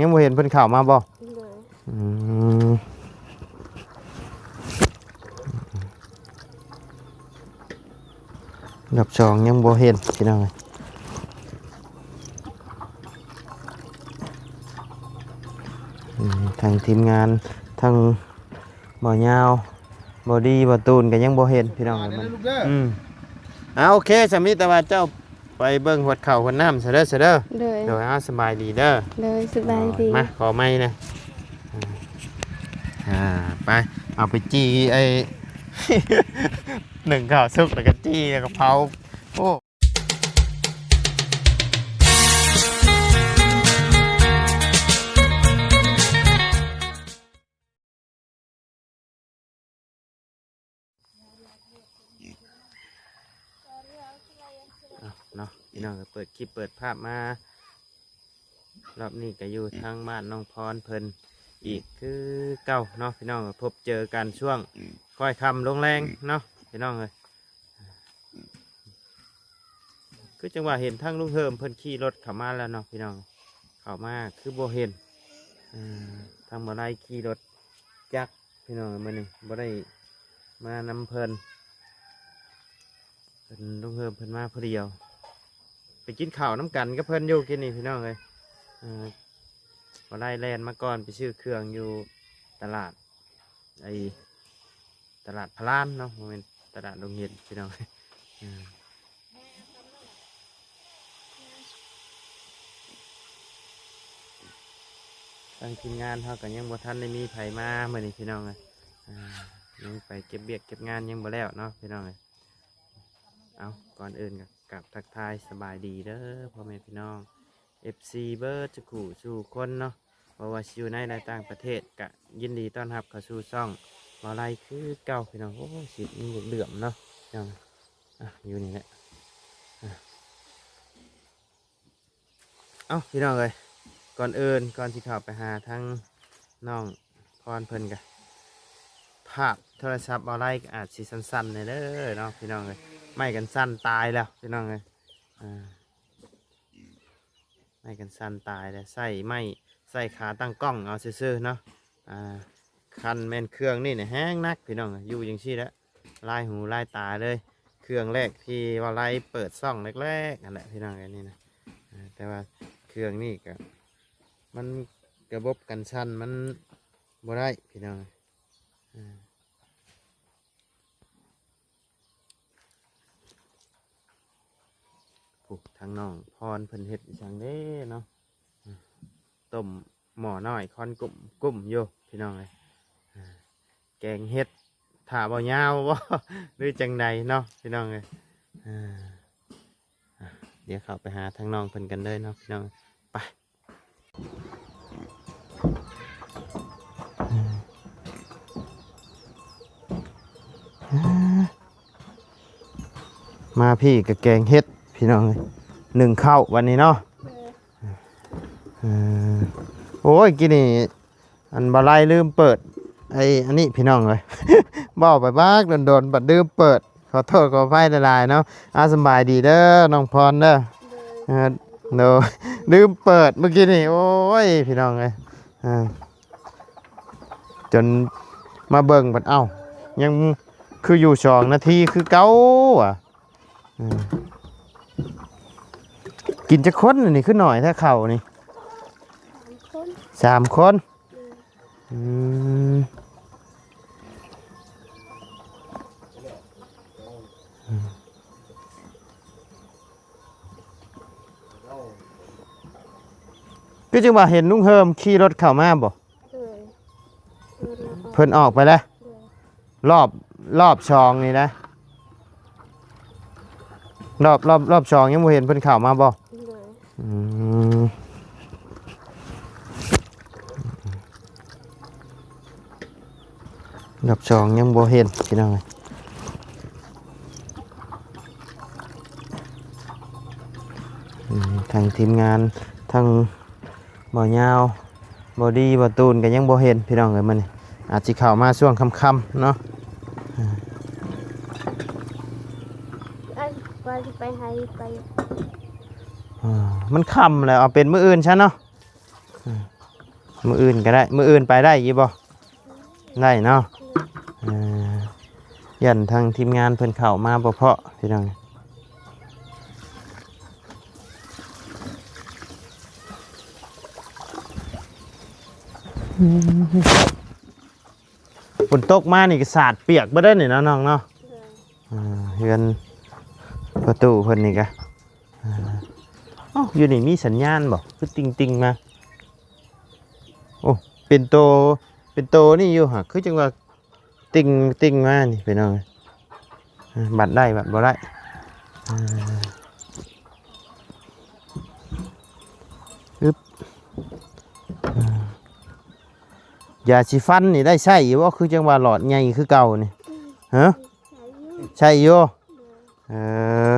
ยังบ่เห็นเพิ่นเข้ามาบ่อืมรอบสองยังบ่เห็นพี่น้องทางทีมงานทางบ่อยาวบ่ดีบ่ตูนก็ยังบ่เห็นพี่น้องมันโอเคสามีแต่ว่าเจ้าไปเบิ่งหัวเข่าหัวน้ำเสด็จโดยสบายดีเด้อเลยสบายดีมาขอไม้นะไปเอาไปจี้ไอ้ หนึ่งข้าวซุกแล้วก็จี้แล้วก็เผาโอ้เนาะพี่น้องก็เปิดคลิปเปิดภาพมารอบนี้ก็อยู่ทางบ้านน้องพรเพิ่นอีกคือเก่าเนาะพี่น้องพบเจอกันช่วงค่อยคำลงแรงเนาะพี่น้องเลยคือจังหวะเห็นทั้งลุงเฮิมเพิ่นขี่รถเข้ามาแล้วเนาะพี่น้องเข้ามาคือโบเห็นทางบ่ได้ขี่รถจักพี่น้องมาหนึ่งบ่ได้มานำเพิ่นเป็นลุงเฮิมเพิ่นมาพอเดียวไปกินข้าวน้ำกันก็เพิ่นอยู่กินนี่พี่น้องเลยบ่ได้แลนมาก่อนไปซื้อเครื่องอยู่ตลาดตลาดพลานเนาะเป็นตลาดโรงเรียนพี่น้องทางทีมงานเขาก็ยังบ่ทันได้มีไผมาเมื่อนี้พี่น้องเลยยังไปเก็บเบียกเก็บงานยังบ่แล้วเนาะพี่น้องเลยเอาก่อนอื่นกับทักทายสบายดีเด้อพ่อแม่พี่น้อง FC เบิร์ดจะขู่สู่คนเนาะเพราะว่าอยู่ในต่างประเทศกะยินดีต้อนรับเข้าสู่ช่องมาไล่คือเก่าพี่น้องโอ้สีมีเหลือมเนาะยังอยู่นี่แหละพี่น้องเลยก่อนอื่นก่อนที่เข้าไปหาทั้งน้องพรเพิ่นกะภาพโทรศัพท์มาไล่อาจสีสั้นๆเลยเด้อเนาะพี่น้องเลยไม่กันสั้นตายแล้วพี่น้องเลยไม่กันสั้นตายเลยใส่ขาตั้งกล้องเอาซื่อๆเนาะคันแม่นเครื่องนี่เนี่ยแห้งนักพี่น้องอยู่อย่างชี่แล้วลายหูลายตาเลยเครื่องแรกที่ว่าไล่เปิดซ่องแรกๆนั่นแหละพี่น้องอันนี้นะแต่ว่าเครื่องนี่ก็มันกระบบกันสั้นมันบ่ได้พี่น้องผูกทางน้องพรเพิ่นเฮ็ดจังเด้เนาะต้มหม้อน้อยคอนกุ้มอยู่พี่น้องเลยแกงเฮ็ดถาบ่ยาวบ่หรือจังใดเนาะพี่น้องเลยเดี๋ยวเข้าไปหาทางน้องเพิ่นกันเลยเนาะพี่น้องไปมาพี่กับแกงเฮ็ดพี่น้องเลยหนึ่งข้าววันนี้เนาะโอ้ยกินนี่อันบาไลลืมเปิดอันนี้พี่น้องเลยบอกไปบ้างโดนบัดลืมเปิดขอโทษขออภัยละลายเนาะสบายดีเด้อน้องพรเด้อโนลืมเปิดเมื่อกี้นี่โอ้ยพี่น้องเลยจนมาเบิ่งบัดยังคืออยู่2 นาทีคือเก้ากินจะค้นนี่ขึ้นหน่อยถ้าเข่านี่3 คนก็จึงว่าเห็นลุงเฮิมขี่รถเข้ามาบ่เพิ่นออกไปแล้วรอบช่องนี่นะรอบช่องยังบ่เห็นเพิ่นเข้ามาบ่รอบช่องยังบ่เห็นพี่น้องทางทีมงานทางบ่อยาวบ่ดีบ่ตูนก็ยังบ่เห็นพี่น้องเลยมันอาจจะเข้ามาช่วงค่ำๆเนาะไปให้ไป มันค่ำแล้วเอาเป็นมื้ออื่นใช่เนาะ มื้ออื่นก็ได้มื้ออื่นไปได้อยู่บ่ได้เนาะยันทางทีมงานเพิ่นเข้ามาบ่เพาะพี่น้องฝนตกมานี่ก็สาดเปียกบ่ได้นี่เนาะน้องเนาะเฮือนประตูเพิ่นนี่ก็อยู่นี่มีสัญญาณบ่คือติงๆมาโอ้เป็นโตนี่อยู่ฮะคือจังว่าติงมานี่พี่น้องบัตรได้บัตรบ่ได้อึ๊บยาสีฟันนี่ได้ใช่อยู่บ่คือจังว่าหลอดใหญ่คือเก่านี่ฮะใช่อยู่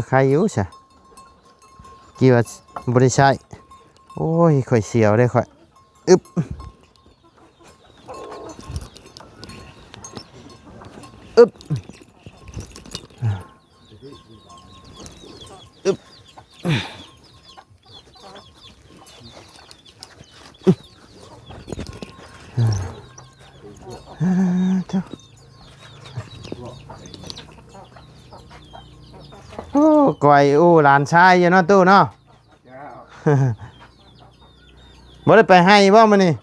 ใครอยู่ซะกี่ว่าบ่ได้ใช้โอ้ยข่อยเสียวได้ข่อยอึ๊บอึ๊บอึ๊บโอ้ก่อยอู้หลานชายอยู่เนาะตู้เนาะบ่ได้ไปให้บ่มื้อนี้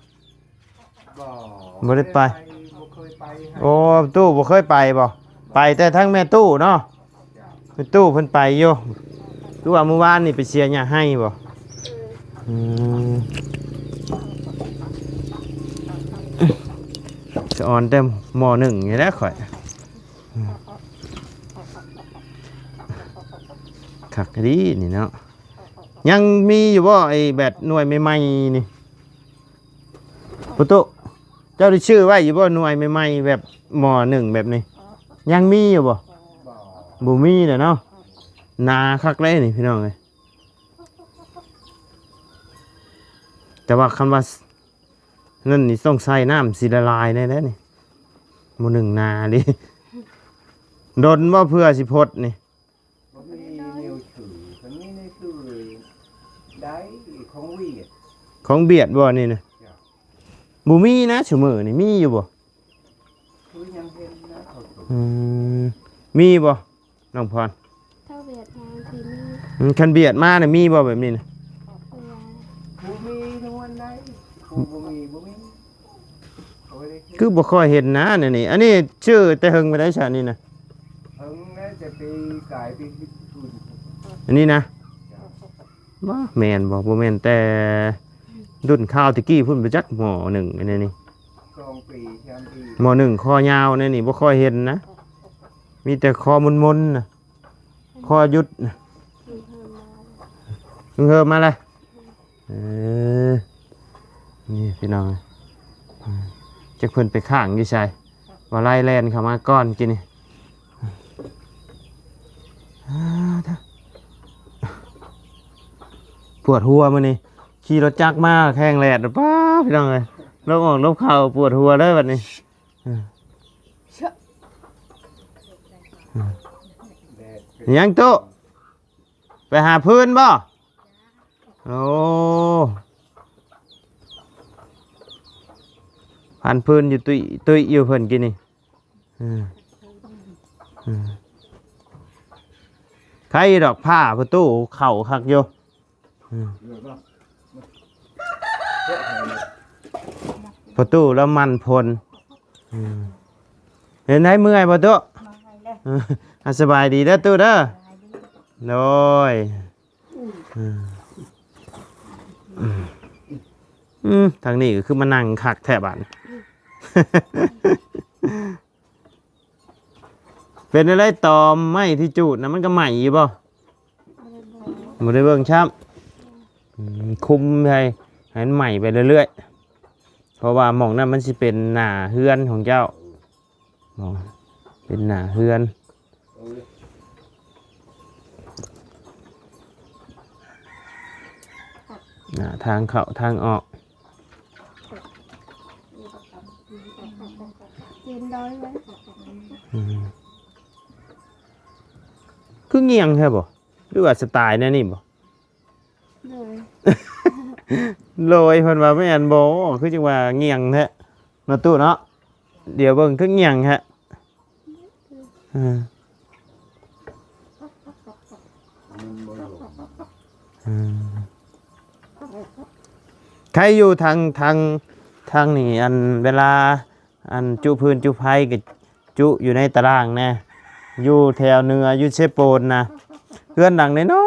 บ่ได้ไปโอ้ตู้บ่เคยไปบ่ไปแต่ทั้งแม่ตู้เนาะแม่ตู้เพิ่นไปอยู่คือว่าเมื่อวานนี่ไปเชียร์หญ้าให้บ่สอนแต่ม.1นี่แหละข่อยคักดีนี่เนาะยังมีอยู่บ่ไอ้แบตหน่วยใหม่ๆนี่ประตูเจ้าได้ชื่อไว้อยู่บ่หน่วยใหม่ๆแบบม.1แบบนี้ยังมีอยู่บ่บ่มีเด้อเนาะนาคักเลยนี่พี่น้องเอ้ยแต่ว่าคันว่านั่นนี่ต้องใส่น้ำสิละลายแน่ๆนี่ม.1นาดิดนบ่เพื่อสิพดนี่ของเบียดบ่นี่นะบ่มีนะชั่วมื้อนี่มีอยู่บ่มีบ่น้องพร เท่าเวียดนามที่นี่ คันเบียดมาเนี่ยมีบ่แบบนี้นะ เวลา บ่มีนวลได้บ่มีคือบ่ค่อยเห็นนะนี่อันนี้ชื่อแต่หึงไปได้ชานี่นะ เพิ่งแม้จะปีกายปีทุน อันนี้นะบ่แม่นบ่แม่นแต่รุ่นข้าวตะกี้พุ่นไปจักหม้อหนึ่งอันนี้นี่ 2 ปี3 ปี หม้อหนึ่งคอยาวนี่บ่ค่อยเห็นนะมีแต่คอมนๆน่ะคอยุดน่ะ มีเพิ่มมา เพิ่มมาเลยนี่พี่น้องจะเพิ่นไปข้างอยู่ใช่ว่าไล่แลนเข้ามาก้อนกินนี่ปวดหัวมื้อนี้ขี่รถจักรมาแข่งแลดป้าพี่น้องเอ้ยลบออกลบเข้าปวดหัวเลยบัดนี้ แดด ยังตู้ไปหาพื้นบ่โอ้พันพื้นอยู่ตุยอยู่เพิ่นกินนี่ใครดอกผ้าประตูเข่าคักอยู่ประตูแล้วมันพลเห็นไหมเมื่อยประตูสบายดีเด้อตู้เด้อโดยทางนี้ก็คือมานั่งคักแทบาน เป็นอะไรตอมไม่ที่จูดนะมันก็ใหม่อยู่บ่บ่ได้เบิ่งช้ำคุมให้มันใหม่ไปเรื่อยๆเพราะว่าหม่องนั้นมันสิเป็นหน้าเฮือนของเจ้าหม่องเป็นหน้าเฮือนทางเข้าทางออก เย็นด้อยไว้ คือเงียงใช่บ่หรือว่าสไตล์แนี่นี่บ่ เลย โรยเพิ่นว่าไม่อันบ่คือจังว่าเงียงแท้เนาะตู้เนาะเดี๋ยวเบิ่งคือเงียงฮะอ่า มันบ่หลง อืมใครอยู่ทางนี่อันเวลาอันจุพื้นจุไผก็จุอยู่ในตารางแน่อยู่แถวเหนืออยู่เชโปนนะเพื่อนดังน้อ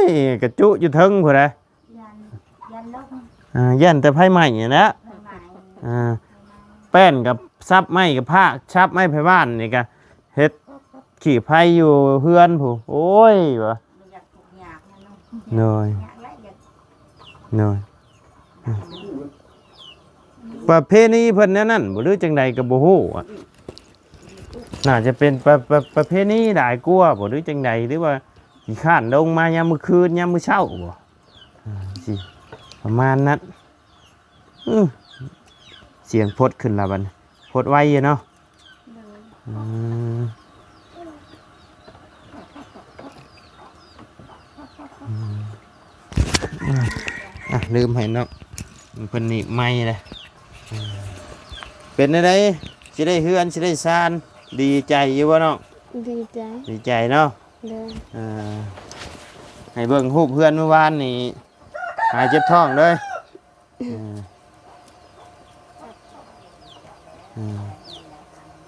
ยๆก็จุอยู่เทิงพุ่นน่ะ ยันลบ ย่านแต่ไผใหม่นี่แหละ ทางไหน แป้นกับซับไม้กับผ้าชับไม้ไผบ้านนี่ก็เฮ็ดขี่ไผอยู่เฮือนผู้โอ้ยวะ อยากถูกอยากนะน้อง เหนื่อย อยากและอยาก เหนื่อยประเพณีเพิ่นแนวนั้นบ่หรือจังใดก็บ่ฮู้อะน่าจะเป็นประเพณีหลายกว่าบ่หรือจังใดหรือว่าขี้ข้านลงมายามมื้อคืนยามมื้อเช้าบ่สิประมาณนั้นเสียงพดขึ้นและบัดนี้พดไว้อยู่เนาะ เลย อืมลืมให้เนาะเพิ่นนี่ไม่เลยเป็นอะไรสิได้เฮือนสิได้ซานดีใจอยู่บ่เนาะ ดีใจ ดีใจเนาะ เลย ให้เบิ่งรูปเพื่อนเมื่อวานนี่หายเจ็บท้องเลย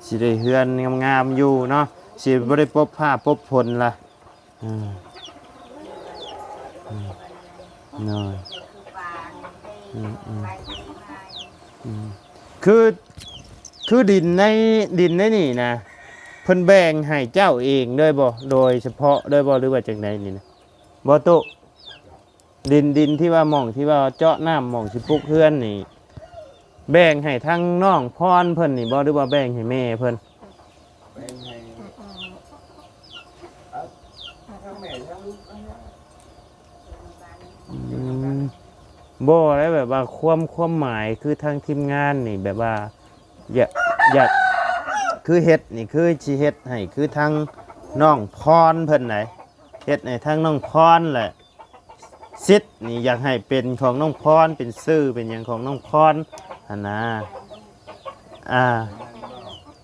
สิได้เฮือนงามๆอยู่เนาะสิบ่ได้พบผ้าพบผลล่ะน้อยคือดินในนี่นะเพิ่นแบ่งให้เจ้าเองด้วยบ่โดยเฉพาะด้วยบ่หรือว่าจังไดนี่นะบ่โตะดินที่ว่าหม่องที่ว่าเจาะน้ำหม่องสิปลูกเฮือนนี่แบ่งให้ทั้งน้องพรเพิ่นนี่บ่หรือว่าแบ่งให้แม่เพิ่น ไปให้ทั้งแม่ทั้งลูกอันนั้น บ่ได้แบบว่าความหมายคือทางทีมงานนี่แบบว่าอยากคือเฮ็ดนี่คือสิเฮ็ดให้คือทางน้องพรเพิ่นไหนเฮ็ดให้ทางน้องพรแหละสิทธิ์นี่อยากให้เป็นของน้องพรเป็นชื่อเป็นหยังของน้องพรหั่นนะ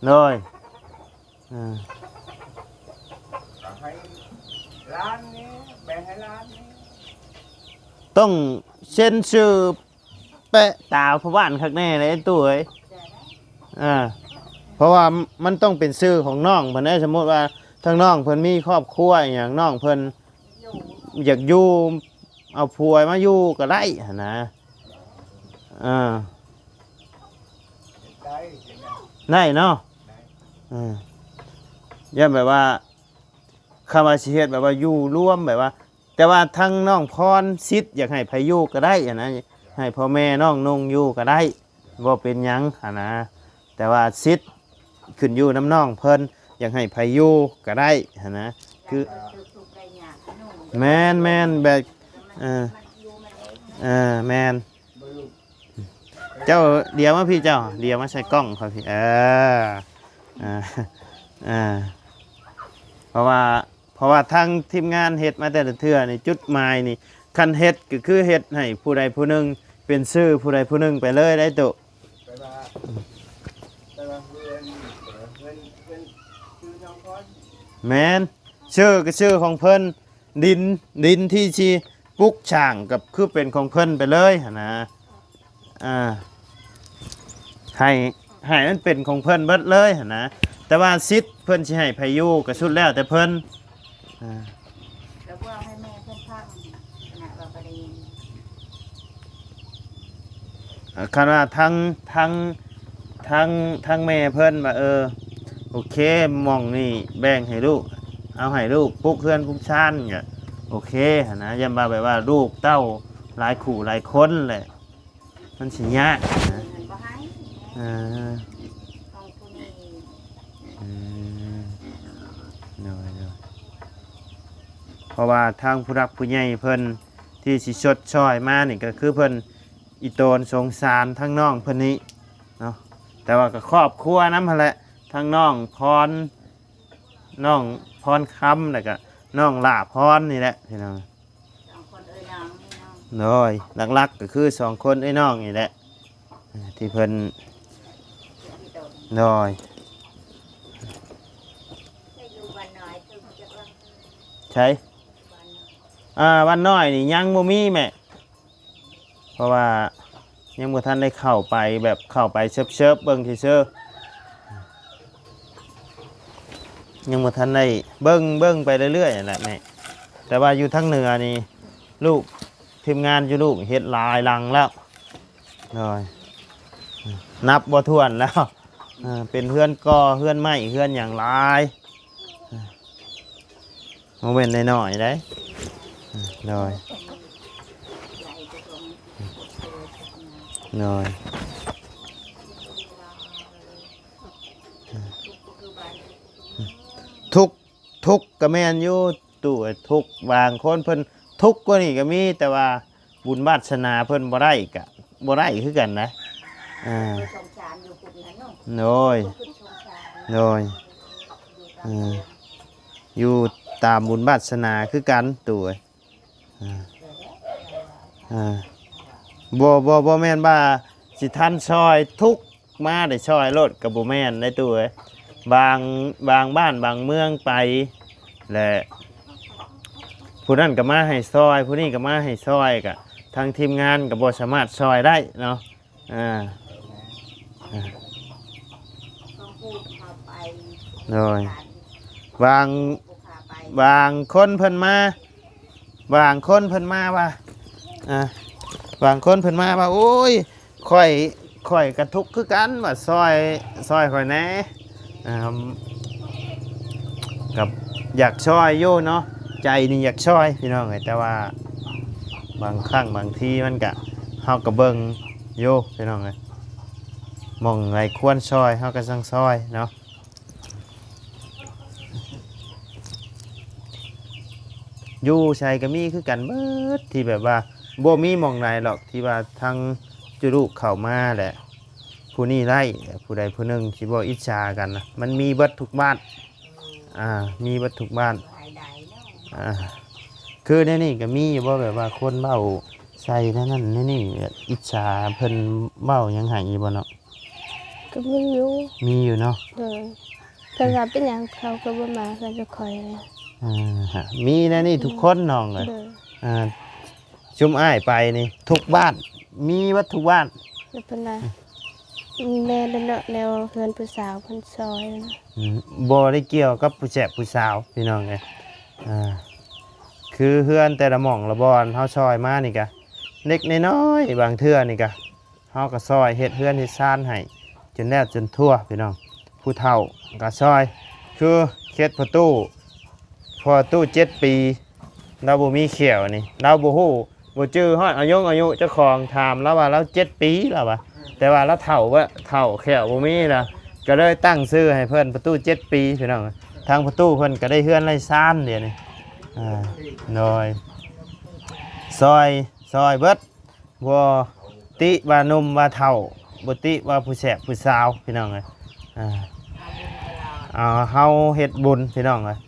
เลยให้ร้านนี้แบ่งให้ร้านนี้ ต้องเซ็นชื่อแปะตาผู้บ้านข้างแน่เลยไอ้ตู้เอ้ยเพราะว่ามันต้องเป็นชื่อของน้องเพิ่นได้สมมติว่าทางน้องเพิ่นมีครอบครัวอหย่างน้องเพิ่นอยากอยู่เอาผัวมาอยู่ก็ได้หั่นนะได้เนาะย่าแบบว่าคำว่าสิเฮ็ดแบบว่าอยู่ร่วมแบบว่า แต่ว่าทั้งน้องพรซิดอยากให้ไผอยู่ก็ได้อะนะให้พ่อแม่น้องนุ่งอยู่ก็ได้บ่เป็นหยังอะนะแต่ว่าซิดขึ้นอยู่น้ำน้องเพิ่นอยากให้ไผอยู่ก็ได้อะนะคือแมนแบบแมนเจ้าเดี๋ยวมาพี่เจ้าเดี๋ยวมาใส่กล้องเขาพี่เพราะว่าทางทีมงานเฮ็ดมาแต่ละเทื่อนี่จุดหมายนี่คันเฮ็ดก็คือเฮ็ดให้ผู้ใดผู้หนึงเป็นชื่อผู้ใดผู้หนึงไปเลยได้ตุ แต่ว่าเพื่อนคือน้องพร แม่นชื่อก็ชื่อของเพิ่นดินที่ชีปลูกช่างกับคือเป็นของเพิ่นไปเลยหั่นนะให้มันเป็นของเพิ่นเบิดเลยหั่นนะแต่ว่าสิทธิ์เพิ่นสิให้ไผอยู่ก็สุดแล้วแต่เพิ่นแล้วว่าให้แม่เพิ่นพักนะว่าประเด็น คันว่าทั้งแม่เพิ่นว่าโอเคหม่องนี่แบ่งให้ลูกเอาให้ลูกปลูกเฮือนปลูกชานก็โอเคหั่นนะอย่ามาแบบว่าลูกเต้าหลายคู่หลายคนแหละมันสิยากนะ บ่ให้ของผู้นี้ เพราะว่าทางผู้รักผู้ใหญ่เพิ่นที่สิชดช่อยมานี่ก็คือเพิ่นอีโตนสงสารทั้งน้องเพิ่นนี้เนาะแต่ว่าก็ครอบครัวนำหั่นแหละทั้งน้องพรคำแล้วก็น้องลาพรนี่แหละพี่น้อง สองคนเอ่ยน้องนี่น้อง โดยหลักๆก็คือ2คนไอ้น้องนี่แหละที่เพิ่นโดย ได้อยู่วันน้อยถึงจะว่า ใช่วันน้อยนี่ยังบ่มีแม่เพราะว่ายังบ่ทันได้เข้าไปแบบเข้าไปเชิบๆเบิ่งซื่อๆยังบ่ทันได้เบิ่งไปเรื่อยๆนั่นแหละแม่แต่ว่าอยู่ทางเหนือนี่ลูกทีมงานอยู่ลูกเฮ็ดหลายหลังแล้วเลยนับบ่ถ้วนแล้วเป็นเฮือนก่อเฮือนไม้เฮือนหยังหลายโมเมนต์น้อยๆได้เลย ไหลไปตรง เลยทุกก็แม่นอยู่ตู้ทุกบางคนเพิ่นทุกกว่านี่ก็มีแต่ว่าบุญวาสนาเพิ่นบ่ได้ก็บ่ได้คือกันนะสงสารอยู่กลุ่มนั้นเนาะ โน้ย คือสงสาร โน้ยอยู่ตามบุญวาสนาคือกันตู้บ่แม่นว่าสิท่านซอยทุกมาได้ซอยรถก็บ่แม่นได้ตู้บางบ้านบางเมืองไปและผู้นั้นก็มาให้ซอยผู้นี้ก็มาให้ซอยก็ทางทีมงานก็บ่สามารถซอยได้เนาะต้องพูดพาไป โดยบางคนเพิ่นมาบางคนเพิ่นมาว่าบางคนเพิ่นมาว่าโอ้ยค่อยกระทุกข์คือกันว่าซอยค่อยแหน่กับอยากช่อยอยู่เนาะใจนี่อยากช่อยพี่น้องแต่ว่าบางครั้งบางทีมันก็เฮาก็เบิ่งอยู่พี่น้องมองไงควรช่อยเฮาก็สั่งช่อยเนาะอยู่ใช่ก็มีคือกันเบิดที่แบบว่าบ่มีหม่องไหนหรอกที่ว่าทางจุลูกเข้ามาแหละผู้นี้ไล่ผู้ใดผู้หนึ่งสิบ่อิจฉากันนะมันมีเบิดทุกบ้านมีเบิดทุกบ้านคือในนี่ก็มีอยู่บ่แบบว่าคนเบ้าใส่นั่นนี่อิจฉาเพิ่นเบ้ายังหายอยู่บ่เนาะ ก็มีอยู่เนาะเลยเพิ่นว่าเป็นหยังเขาก็บ่มาเขาจะคอยเลยมีนะนี่ทุกคนน้องเลยชุมอ้ายไปนี่ทุกบ้านมีวัดทุกบ้านแล้วเพิ่นว่าแม่เนาะแนวเฮือนผู้สาวเพิ่นซอยนะบ่ได้เกี่ยวกับผู้แจกผู้สาวพี่น้องไงคือเฮือนแต่ละหม่องละบอนเฮาซอยมานี่กะเล็กน้อยบางเทื่อนี่กะเฮาก็ซอยเฮ็ดเฮือนเฮ็ดซ่านให้จนแล้วจนทั่วพี่น้องผู้เฒ่าก็ซอยคือเฮ็ดประตูพอตู้7 ปีเราบ่มีเขียวนี่เราบ่ฮู้บ่จื้อฮอดอายุเจ้าของถามแล้วว่าเรา7 ปีแล้วว่าแต่ว่าเราเฒ่าแขวบ่มีล่ะก็เลยตั้งชื่อให้เพิ่นประตู7 ปีพี่น้องทางประตูเพิ่นก็ได้เฮือนไร่ซ่านเดี๋ยวนี้น้อยซอยเบิดบ่ติว่าหนุ่มว่าเฒ่าบ่ติว่าผู้แสบผู้สาวพี่น้องเอ้ยเฮาเฮ็ดบุญพี่น้องเอ้ย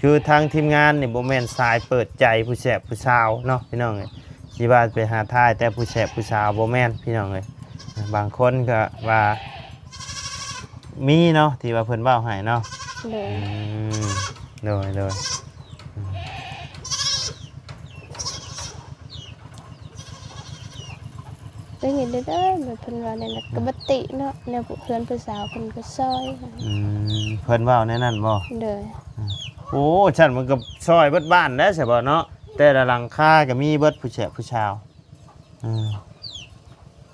คือทางทีมงานนี่บ่แม่นสายเปิดใจผู้แสบผู้สาวเนาะพี่น้องเอ้ยสิว่าไปหาทายแต่ผู้แสบผู้สาวบ่แม่นพี่น้องเอ้ยบางคนก็ว่ามีเนาะที่ว่าเพิ่นเว้าให้เนาะโดยได้เห็นได้แบบเพิ่นว่านั่นน่ะก็บ่ติเนาะแนวเฮือนผู้สาวเพิ่นก็ซอยเพิ่นเว้าแน่นั่นบ่เด้อโอ้ฉันมันก็ซอยเบิดบ้านแล้วใช่บ่เนาะแต่ละหลังคาก็มีเบิดผู้แสบผู้สาว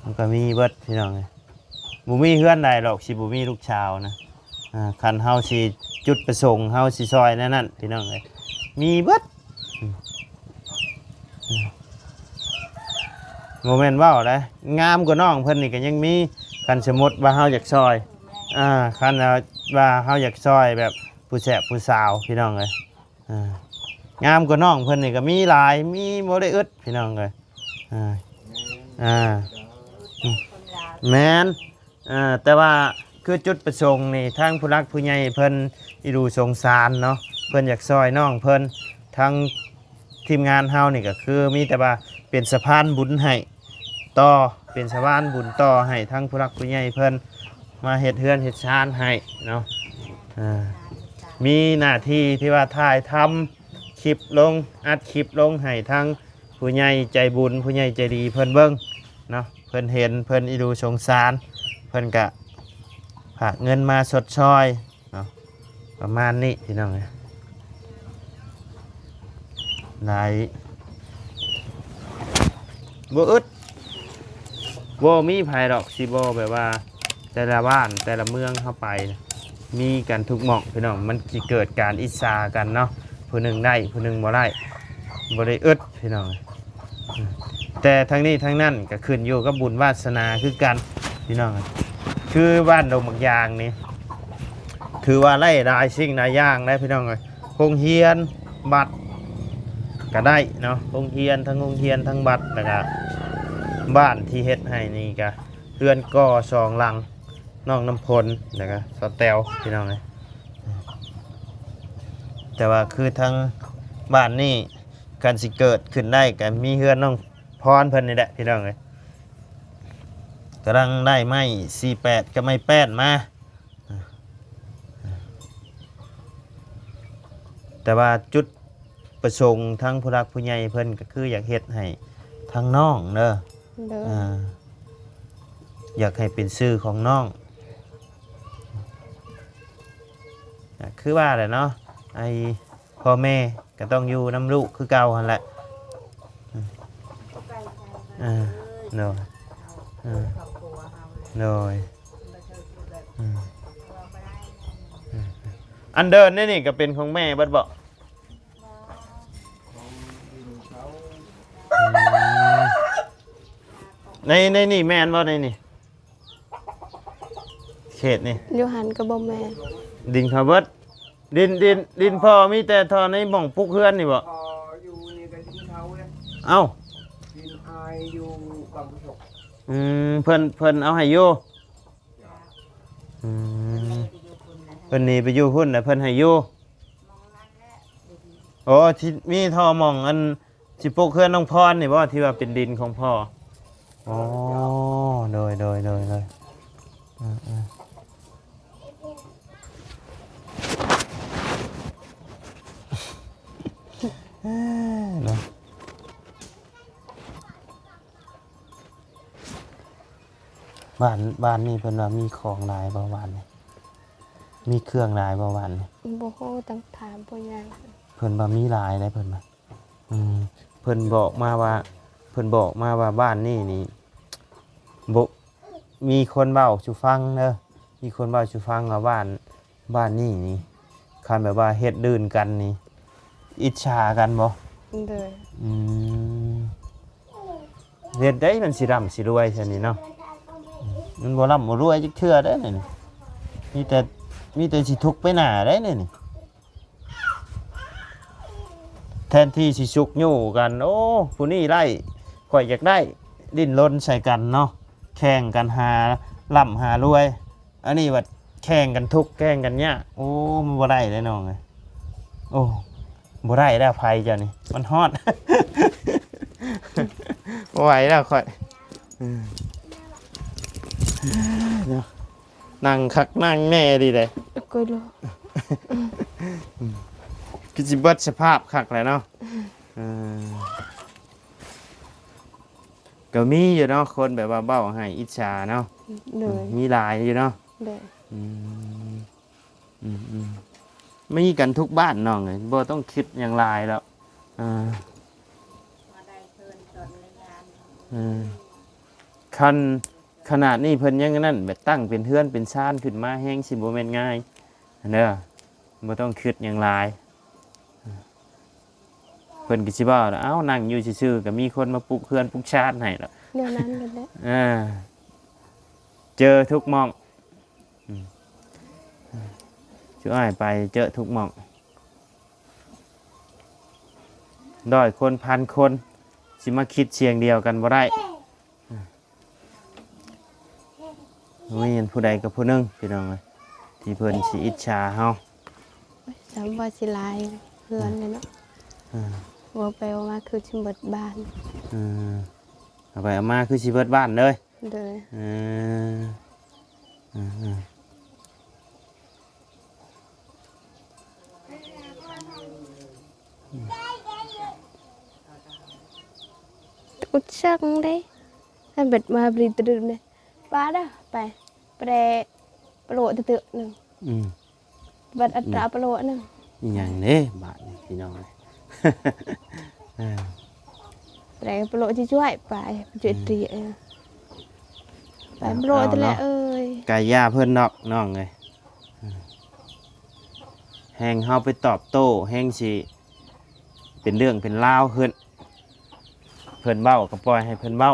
มันก็มีเบิดพี่น้องเอ้ยบ่มีเฮือนใดหรอกสิบ่มีลูกชาวนะคันเฮาสิจุดประสงค์เฮาสิซอยแน่นั่นพี่น้องเอ้ยมีเบิดโมเมนต์ว่าวเลยงามกว่าน้องเพิ่นนี่ก็ยังมีคันสมมติว่าเฮาอยากซอยคันว่าเฮาอยากซอยแบบผู้แสบผู้สาวพี่น้องเลยงามกว่าน้องเพิ่นนี่ก็มีหลายมีบ่ได้อึดพี่น้องเลยแม่นแต่ว่าคือจุดประสงค์นี่ทางผู้รักผู้ใหญ่เพิ่นอีดูสงสารเนาะเพิ่นอยากซอยน้องเพิ่นทาง ทีมงานเฮานี่ก็คือมีแต่ว่าเป็นสะพานบุญให้ต่อเป็นสะพานบุญต่อให้ทั้งผู้รักผู้ใหญ่เพิ่นมาเฮ็ดเฮือนเฮ็ดชานให้เนาะมีหน้าที่ที่ว่าถ่ายทำคลิปลงอัดคลิปลงให้ทั้งผู้ใหญ่ใจบุญผู้ใหญ่ใจดีเพิ่นเบิ่งเนาะเพิ่นเห็นเพิ่นอีดูสงสารเพิ่นก็ฝากเงินมาสดช่อยเนาะประมาณนี้พี่น้องหลายบ่อึดบ่มีไผดอกสิบ่แบบว่าแต่ละบ้านแต่ละเมืองเข้าไปมีกันทุกหม่องพี่น้องมันสิเกิดการอิจฉากันเนาะผู้หนึงได้ผู้หนึงบ่ได้บ่ได้อึดพี่น้องแต่ทั้งนี้ทั้งนั้นก็ขึ้นอยู่กับบุญวาสนาคือกันพี่น้องคือบ้านดงบางยางนี่ถือว่าไล่รายสิ่งหลายอย่างได้พี่น้องเลยโรงเรียนบัตรก็ได้เนาะโรงเรียนทั้งโรงเรียนทั้งบัตรแล้วก็บ้านที่เฮ็ดให้นี่ก็เรือนก่อสองหลังน้องน้ำพลแล้วก็สแตลพี่น้องเลยแต่ว่าคือทั้งบ้านนี่การสิเกิดขึ้นได้ก็มีเฮือนน้องพรเพิ่นนี่แหละพี่น้องเลยกำลังได้ไม้48กับไม้8มาแต่ว่าจุดประสงค์ทั้งผู้รักผู้ใหญ่เพิ่นก็คืออยากเฮ็ดให้ทั้งน้องเด้ออยากให้เป็นชื่อของน้องคือว่าแหละเนาะไอ้พ่อแม่ก็ต้องอยู่น้ำลูกคือเก่าหั่นแหละโดยโดยอันเดินนี่ก็เป็นของแม่เบิดบ่ในนี่แม่นบ่ในนี่เขตนี่อยู่หันก็บ่แม่นดินเขาเบิดดินพ่อมีแต่ทอในหม่องปลูกเฮือนนี่บ่พออยู่นี่ก็ดินเขาเลย เอ้าดินอายอยู่บางประสบเพิ่นเอาให้อยู่เพิ่นนี่ไปอยู่พุ่นน่ะเพิ่นให้อยู่โอ้ที่มีท่อหม่องอันสิปลูกเฮือนน้องพรนี่บ่ที่ว่าเป็นดินของพ่ออ๋อโดยเนาะบ้านนี่เพิ่นว่ามีของหลายบ่บ้านนี่มีเครื่องหลายบ่บ้านนี่บ่ฮู้ต้องถามผู้ใหญ่เพิ่นว่ามีหลายได้เพิ่นว่าเพิ่นบอกมาว่าบ้านนี่บ่มีคนเว้าสู่ฟังเด้อมีคนเว้าสู่ฟังว่าบ้านนี่คันแบบว่าเฮ็ดดื่นกันนี่อิจฉากันบ่เด้อเฮ็ดได้มันสิร่ำสิรวยซั่นนี่เนาะมันบ่ร่ำบ่รวยจักเทื่อเด้อนี่มีแต่สิทุกข์ไปหน้าได้นี่แทนที่สิสุกอยู่กันโอ้ผู้นี้ไล่ข่อยอยากได้ดิ้นรนใส่กันเนาะแข่งกันหาร่ำหารวยอันนี้ว่าแข่งกันทุกข์แข่งกันยากโอ้มันบ่ได้เลยน้องเอ้ยโอ้บ่ได้แล้วภัยเจ้านี่มันฮอด บ่ไหวแล้วข่อยเนาะนั่งคักนั่งแน่ดีเลยก็รู้คือสิเบิดสภาพคักเลยเนาะก็มีอยู่เนาะคนแบบว่าเบ้าให้อิจฉาเนาะมีหลายอยู่เนาะมีกันทุกบ้านน้องเลยบ่ต้องคิดอย่างไรแล้วขนาดนี้เพิ่นยังนั่นแบบตั้งเป็นเฮือนเป็นชานขึ้นมาแห้งสิบ่แม่นง่ายเด้อบ่ต้องคิดอย่างไรเพิ่นก็สิว่าเอ้านั่งอยู่ซื่อๆก็มีคนมาปลุกเฮือนปลุกชานให้แล้วแนวนั้นกันแหละเจอทุกหม่องช่วยไปเจอทุกหม่องด้อยคนพันคนสิมาคิดเสียงเดียวกันบ่ได้ไม่เห็นผู้ใดกับผู้หนึงพี่น้องเลยที่เพิ่นสิอิจฉาเฮาสามว่าสิลายเพื่อนเลยเนาะ ว่าไปว่ามาคือชิมเบิดบ้าน เอาไปเอามาคือสิเบิดบ้านเลย เลย เอออืม อุดชักได้ให้เบิดมาบริตรึมเลยป้าเด้อไปแปรปลวกเตือนหนึ่ง อืม บัดอัตราปลวกหนึ่ง อีหยังเด้บาทนี่พี่น้องเลย เออ แปรปลวกที่ช่วยไปช่วยเตียไปปลวกแต่ละเอ้ย ไก่ย่าเพื่อนนอกน้องเลยแหงเฮาไปตอบโต้แหงสิเป็นเรื่องเป็นราวขึ้นเพิ่นเบ้าก็ปล่อยให้เพิ่นเบ้า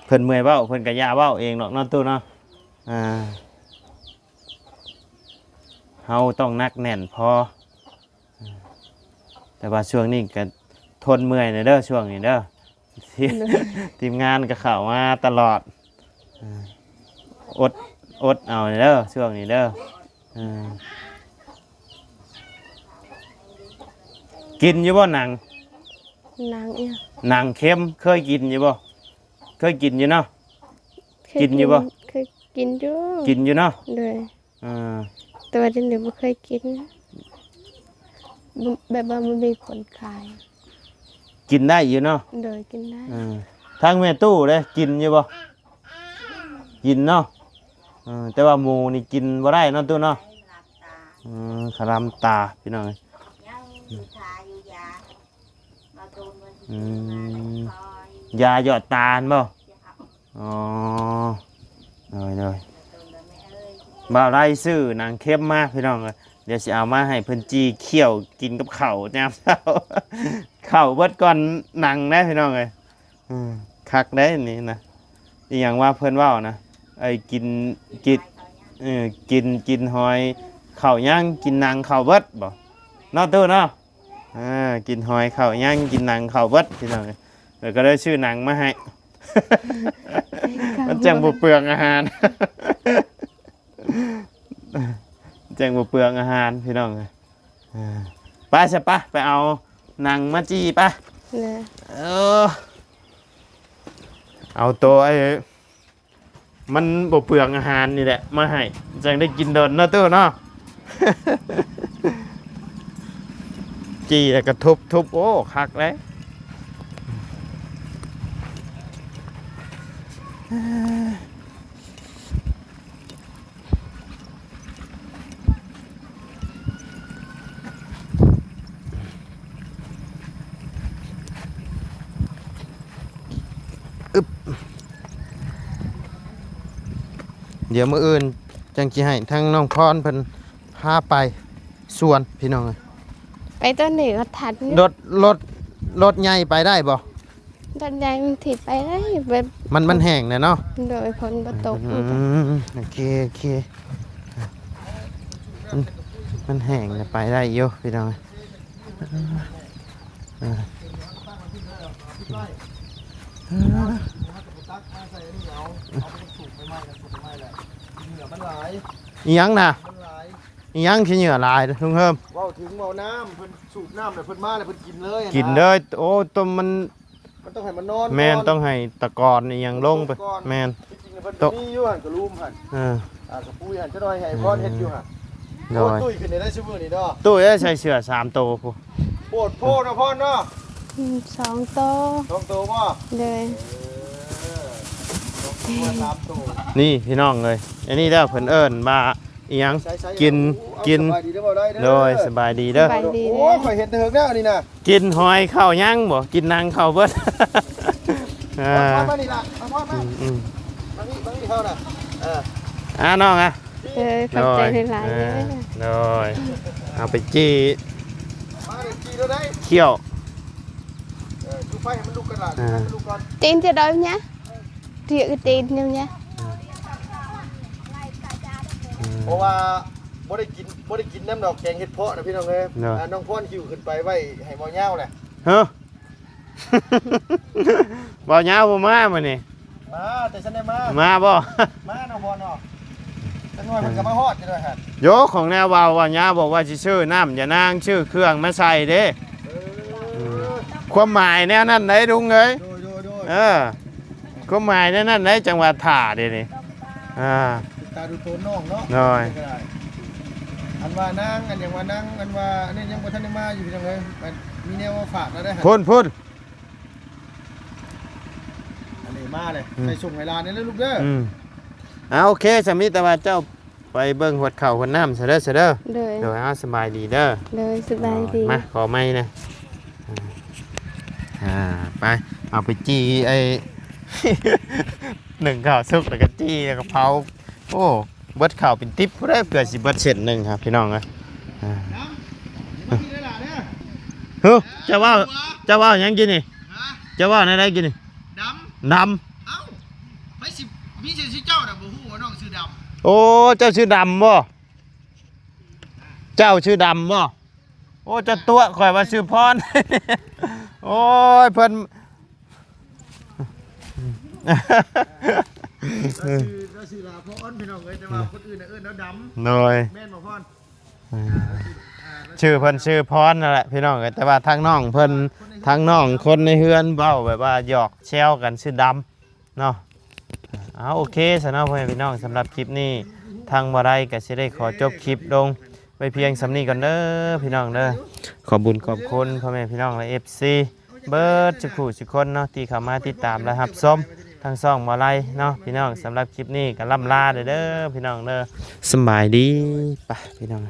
เพิ่นเมื่อยเบ้าเพิ่นกะย่าเบ้าเองหรอกเนอนตู้เนาะเฮาต้องนักแน่นพอแต่ว่าช่วงนี้ก็ทนเมื่อยเด้อช่วงนี้เด้อ ทีมงานก็เข้ามาตลอดอดเอาเด้อช่วงนี้เด้อกินอยู่บ่หนัง นางเนี่ย หนังเค็มเคยกินอยู่บ่เคยกินอยู่เนาะ กินอยู่บ่ เคยกินอยู่ กินอยู่เนาะ เลยแต่ว่าเดี๋ยวไม่เคยกินแบบว่ามันมีคนขาย กินได้อยู่เนาะ เลยกินได้ ทางแม่ตู้เลยกินอยู่บ่กินเนาะแต่ว่าหมูนี่กินบ่ได้เนาะตู้เนาะ หลับตา ขะลำตาพี่น้อง ยังอยู่ทาอยู่ยามาโดนมันคอย ยาหยอดตาลบ่ จะเอา อ๋อเลย โดนแล้วแม่เอ้ย บ่าวไร่ซื้อหนังเข้มมากพี่น้องเลยเดี๋ยวสิเอามาให้เพิ่นจีเคี่ยวกินกับข้าวยามเช้า ข้าวเบิดก่อนหนังนะพี่น้องเลยคักได้นี่นะอีหยังว่าเพิ่นเว้านะไอ้กินกินหอยข้าวย่างกินหนังข้าวเบิดบ่เนาะตู้เนาะกินหอยข้าวย่างกินหนังข้าวเบิดพี่น้องเลยเดี๋ยวก็ได้ชื่อหนังมาให้ มันจังบ่เปลืองอาหาร จังบ่เปลืองอาหารพี่น้องเลยไปใช่ปะไปเอาหนังมาจี้ปะ เลย เอาตัวไอ้มันบ่เปลืองอาหารนี่แหละมาให้จังได้กินโดนเนาะตู้เนาะ จี้แล้วก็ทุบโอ้คักเลยเดี๋ยวมื้ออื่นจังสิให้ทั้งน้องพรเพิ่นพาไปสวนพี่น้อง ไปต้นหนึ่งก็ถัด รถใหญ่ไปได้บ่ ต้นใหญ่มันถีบไปได้แบบ มันแห้งแน่เนาะ โดยผลประตก โอเคมันแห้งเนี่ยไปได้อยู่พี่น้องอีหยังน่ะอีหยังขี้เหงื่อลายลุงเฮิม เว้าถึงเว้าน้ำเพิ่นสูบน้ำแล้วเพิ่นมาแล้วเพิ่นกินเลยะ กินเลยโอ้ตัวมัน มันต้องให้มันนอน แมนต้องให้ตะกอนอีหยังลงไปแมน จริงๆเพิ่นก็มีอยู่หั่นก็รูมหั่นกระปุ้ยหั่นจะน้อยให้พรเฮ็ดอยู่หั่น โด โอ้ ย ตุ้ยขึ้นได้ชั่วโมงนี้เนาะ ตู้เอ้ยใส่เสื้อ3ตัวพู โพดโพดนะพ่อเนาะ 2 โต ต้องโตบ่ เลย ต้องตัว3โต นี่พี่น้องเลยอันนี้เด้อเพิ่นเอิ้นว่าอีหยัง ใช้ๆ กิน สบายดีเด้อบ่ได้เด้อ โดยสบายดีเด้อ ไปดี โอ้ เลย ข่อยเห็นแต่เฮิงแล้วนี่น่ะ กินหอยข้าวย่างบ่กินนางข้าวเบิด มานี่ล่ะมามา อืม มานี่เข้าน่ะน้องอ่ะ ขอบใจหลายๆเลย โดยเอาไปจี้ มาเดี๋ยวจีเราได้ เคี่ยว ดูไฟให้มันลุกกันล่ะให้มันลุกก่อน Tin cho đôi nhá. Triệu cái tin nhau nhá. เพราะว่าบ่ได้กินน้ำดอกแกงเห็ดเพาะนะพี่น้องเอ้ยน้องพ่อนคิวขึ้นไปไว้ให้บ่ยาวแหละ เฮ้อ บ่ยาวบ่มามื้อนี้ มาแต่ฉันได้มา มาบ่ มาน้องพ่อนเนาะ จังหน่อยมันก็มาฮอดจังหน่อยฮะ โยของแนวเบาว่าญาบอกว่าสิชื่อน้ำอย่านางชื่อเครื่องมาใส่เด้ความหมายแนวนั้นไหนลุงเอ้ย โดย ความหมายแนวนั้นไหนจังหวัดถ่าเด้นี่ตาดูโตน้องเนาะ น้อย อันว่านางอันอย่างว่านางอันว่าอันนี้ยังบ่ทันได้มาอยู่จังเลยมีแนวมาฝากแล้วได้ฮะ พุ่น อันนี้มาเลยไปส่งเวลาเนี่ยลูกเด้อ โอเคสามีแต่ว่าเจ้าไปเบิ่งหัวเข่าหัวน้ำเสยเด้อเด้อ เลย เดี๋ยวสบายดีเด้อ เลยสบายดี มาขอไม้นะไปเอาไปจี้ไอ้ หนึ่งข่าวสุกแล้วก็จี้แล้วก็เผาโอ้เบิดข่าวเป็นติ๊บได้เกิดสิเบิดเสร็จหนึ่งครับพี่น้องเลยเฮ้ยจะว่ายังกินนี่จะว่าในไรกินนี่ ดำ ด เอ้าไปสิมีชื่อเจ้าน่ะบ่ฮู้ว่าน้องชื่อดำ ำโอ้เจ้าชื่อดำบ่เจ้าชื่อดำบ่โอ้เจะตัวข่อยว่าชื่อพร โอ้ยเพิ่น เราชื่อลาพ่ออ้นพี่น้องเอ้ยแต่ว่าคนอื่นน่ะเอิ้นแล้วดำ หน่อย แม่นบ่พ่อน ชื่อเพิ่นชื่อพรนั่นแหละพี่น้องเอ้ยแต่ว่าทางน้องเพิ่นทางน้องคนในเฮือนเบ้าแบบว่าหยอกแซวกันชื่อดำเนาะโอเคสำหรับพ่อแม่พี่น้องสำหรับคลิปนี้ทางบ่ได้ก็สิได้ขอจบคลิปลงไปเพียงสำนี้ก่อนเด้อพี่น้องเด้อขอบุญขอบคุณพ่อแม่พี่น้องและ FC เบิร์ดสุขุสุคนเนาะที่เข้ามาติดตามและรับชมทางช่องบ่ไลเนาะพี่น้องสำหรับคลิปนี้ก็ล่ำลาเด้อพี่น้องเด้อสำบายดีไปพี่น้อง